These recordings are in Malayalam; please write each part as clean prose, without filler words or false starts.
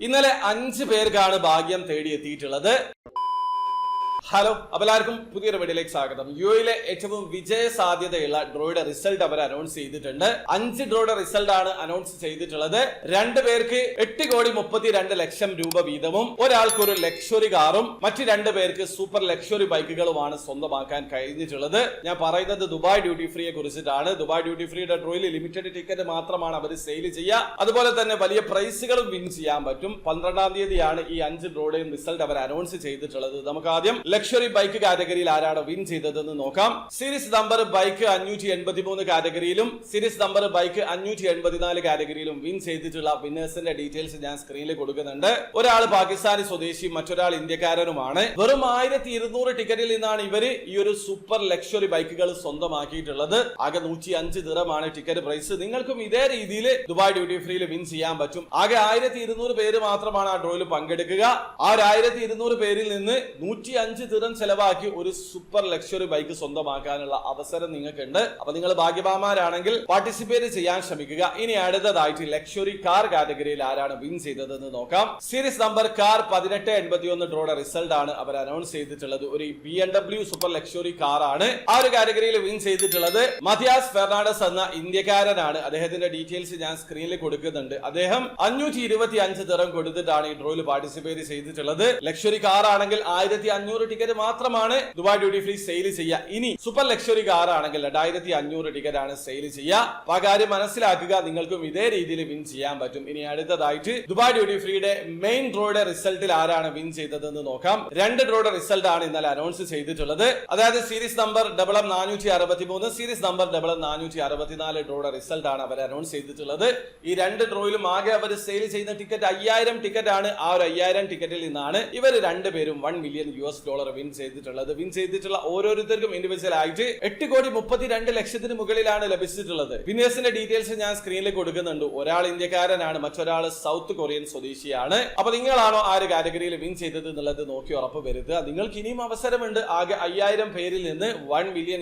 ഇന്നലെ 5 പേർക്കാണ് ഭാഗ്യം തേടിയെത്തിയിട്ടുള്ളത്. ഹലോ, അപ്പോൾ എല്ലാവർക്കും പുതിയൊരു വീഡിയോയിലേക്ക് സ്വാഗതം. യുഎയിലെ ഏറ്റവും വിജയ സാധ്യതയുള്ള ഡ്രോയുടെ റിസൾട്ട് അവർ അനൗൺസ് ചെയ്തിട്ടുണ്ട്. 5 ഡ്രോയുടെ റിസൾട്ട് ആണ് അനൗൺസ് ചെയ്തിട്ടുള്ളത്. 2 പേർക്ക് 8,32,00,000 രൂപ വീതവും, ഒരാൾക്ക് ഒരു ലക്ഷറി കാറും മറ്റു 2 പേർക്ക് സൂപ്പർ ലക്ഷറി ബൈക്കുകളുമാണ് സ്വന്തമാക്കാൻ കഴിഞ്ഞിട്ടുള്ളത്. ഞാൻ പറയുന്നത് ദുബായ് ഡ്യൂട്ടി ഫ്രീയെ കുറിച്ചിട്ടാണ്. ദുബായ് ഡ്യൂട്ടി ഫ്രീയുടെ ഡ്രോയിൽ ലിമിറ്റഡ് ടിക്കറ്റ് മാത്രമാണ് അവർ സെയിൽ ചെയ്യുക. അതുപോലെ തന്നെ വലിയ പ്രൈസുകളും വിൻ ചെയ്യാൻ പറ്റും. 12-ാം തീയതിയാണ് ഈ 5 ഡ്രോയുടെയും റിസൾട്ട് അവർ അനൗൺസ് ചെയ്തിട്ടുള്ളത്. നമുക്ക് ആദ്യം ലക്ഷറി ബൈക്ക് കാറ്റഗറിയിൽ ആരാണ് വിൻ ചെയ്തതെന്ന് നോക്കാം. സീരീസ് നമ്പർ ബൈക്ക് 583 കാറ്റഗറിയിലും സീരീസ് നമ്പർ ബൈക്ക് 584 കാറ്റഗറിയിലും വിൻ ചെയ്തിട്ടുള്ള വിന്നേഴ്സിന്റെ ഡീറ്റെയിൽസ് ഞാൻ സ്ക്രീനിൽ കൊടുക്കുന്നുണ്ട്. ഒരാൾ പാകിസ്ഥാനി സ്വദേശിയും മറ്റൊരാൾ ഇന്ത്യക്കാരനുമാണ്. വെറും 1200 ടിക്കറ്റിൽ നിന്നാണ് ഇവര് ഈ ഒരു സൂപ്പർ ലക്ഷറി ബൈക്കുകൾ സ്വന്തമാക്കിയിട്ടുള്ളത്. ആകെ 105 ദിറമാണ് ടിക്കറ്റ് പ്രൈസ്. നിങ്ങൾക്കും ഇതേ രീതിയിൽ ദുബായ് ഡ്യൂട്ടി ഫ്രീയിൽ വിൻ ചെയ്യാൻ പറ്റും. ആകെ 1200 പേര് മാത്രമാണ് ആ ഡ്രോയിൽ പങ്കെടുക്കുക. ആ 1200 പേരിൽ നിന്ന് 105 ദിറം ചെലവാക്കി ഒരു സൂപ്പർ ലക്ഷറി ബൈക്ക് സ്വന്തമാക്കാനുള്ള അവസരം നിങ്ങൾക്കുണ്ട്. അപ്പൊ നിങ്ങൾ ഭാഗ്യവാന്മാരാണെങ്കിൽ പാർട്ടിസിപ്പേറ്റ് ചെയ്യാൻ ശ്രമിക്കുക. ഇനി അടുത്തതായിട്ട് ലക്ഷറി കാർ കാറ്റഗറിയിൽ ആരാണ് വിൻ ചെയ്തതെന്ന് നോക്കാം. സീരീസ് നമ്പർ കാർ 1881 ഡ്രോയുടെ റിസൾട്ട് ആണ് അവർ അനൗൺസ് ചെയ്തിട്ടുള്ളത്. ഒരു BMW സൂപ്പർ ലക്ഷറി കാർ ആണ് ആ ഒരു കാറ്റഗറിയിൽ വിൻ ചെയ്തിട്ടുള്ളത്. മതിയാസ് ഫെർണാണ്ടസ് എന്ന ഇന്ത്യക്കാരനാണ്. അദ്ദേഹത്തിന്റെ ഡീറ്റെയിൽസ് ഞാൻ സ്ക്രീനിൽ കൊടുക്കുന്നുണ്ട്. അദ്ദേഹം 525 ദിറം കൊടുത്തിട്ടാണ് ഈ ഡ്രോയിൽ പാർട്ടിസിപ്പേറ്റ് ചെയ്തിട്ടുള്ളത്. ലക്ഷറി കാർ ആണെങ്കിൽ 1500 ടിക്കറ്റ് മാത്രമാണ് ദുബായ് ഡ്യൂട്ടി ഫ്രീ സെയിൽ ചെയ്യുക. ഇനി സൂപ്പർ ലക്ഷറി കാർ ആണെങ്കിൽ 2500 ടിക്കറ്റ് ആണ് സെയിൽ ചെയ്യുക. അപ്പൊ ആ കാര്യം മനസ്സിലാക്കുക. നിങ്ങൾക്കും ഇതേ രീതിയിൽ വിൻ ചെയ്യാൻ പറ്റും. ഇനി അടുത്തതായിട്ട് ദുബായ് ഡ്യൂട്ടി ഫ്രീയുടെ മെയിൻ ഡ്രോയുടെ റിസൾട്ടിൽ ആരാണ് വിൻ ചെയ്തതെന്ന് നോക്കാം. 2 ഡ്രോയുടെ റിസൾട്ട് ആണ് ഇന്നലെ അനൗൺസ് ചെയ്തിട്ടുള്ളത്. അതായത് series number MM463 series number MM464 ഡ്രോയുടെ റിസൾട്ട് ആണ് അവർ അനൗൺസ് ചെയ്തിട്ടുള്ളത്. ഈ 2 ഡ്രോയിലും ആകെ അവർ സെയിൽ ചെയ്യുന്ന ടിക്കറ്റ് 5000 ടിക്കറ്റ് ആണ്. ആ ഒരു 5000 ടിക്കറ്റിൽ നിന്നാണ് ഇവർ 2 പേരും $1 മില്യൺ വിൻ ചെയ്തിട്ടുള്ളത്. വിൻ ചെയ്തിട്ടുള്ള ഓരോരുത്തർക്കും ഇൻഡിവിജ്വൽ ആയിട്ട് 8,32,00,000 മുകളിലാണ് ലഭിച്ചിട്ടുള്ളത്. വിന്നേഴ്സിന്റെ ഡീറ്റെയിൽസ് ഞാൻ സ്ക്രീനിൽ കൊടുക്കുന്നുണ്ട്. ഒരാൾ ഇന്ത്യക്കാരനാണ്, മറ്റൊരാൾ സൗത്ത് കൊറിയൻ സ്വദേശിയാണ്. അപ്പൊ നിങ്ങളാണോ ആ ഒരു കാറ്റഗറിയിൽ വിൻ ചെയ്തത് എന്നുള്ളത് നോക്കി ഉറപ്പ് വരുത്തുക. നിങ്ങൾക്ക് ഇനിയും അവസരമുണ്ട്. ആകെ 5000 പേരിൽ നിന്ന് $1 മില്യൺ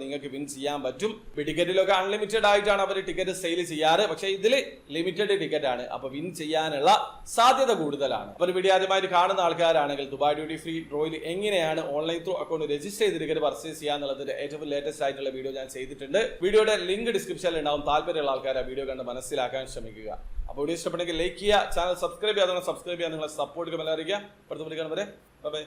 നിങ്ങൾക്ക് വിൻ ചെയ്യാൻ പറ്റും. ടിക്കറ്റിലൊക്കെ അൺലിമിറ്റഡ് ആയിട്ടാണ് അവർ ടിക്കറ്റ് സെയിൽ ചെയ്യാറ്. പക്ഷേ ഇതിൽ ലിമിറ്റഡ് ടിക്കറ്റ് ആണ്. അപ്പൊ വിൻ ചെയ്യാനുള്ള സാധ്യത കൂടുതലാണ്. അപ്പൊ വീഡിയോ ആദ്യമായിട്ട് കാണുന്ന ആൾക്കാരാണെങ്കിൽ ദുബായ് ഡ്യൂട്ടി ഫ്രീ ഡ്രോയിൽ എങ്ങനെയാണ് ഓൺലൈൻ ത്രൂ അക്കൗണ്ട് രജിസ്റ്റർ ചെയ്ത് ടിക്കറ്റ് പർച്ചേസ് ചെയ്യാന്നുള്ളതിന്റെ ഏറ്റവും ലേറ്റസ്റ്റ് ആയിട്ടുള്ള വീഡിയോ ഞാൻ ചെയ്തിട്ടുണ്ട്. വീഡിയോയുടെ ലിങ്ക് ഡിസ്ക്രിപ്ഷനിൽ ഉണ്ടാവും. താല്പര്യമുള്ള ആൾക്കാർ ആ വീഡിയോ കണ്ട് മനസ്സിലാക്കാൻ ശ്രമിക്കുക. അപ്പോൾ വീഡിയോ ഇഷ്ടപ്പെട്ടെങ്കിൽ ലൈക്ക് ചെയ്യുക, ചാനൽ സബ്സ്ക്രൈബ് ചെയ്യാതെ സബ്സ്ക്രൈബ് ചെയ്യാൻ നിങ്ങളെ സപ്പോർട്ട് അറിയിക്കുക. അടുത്ത വീഡിയോ കാണും വരെ ബൈ.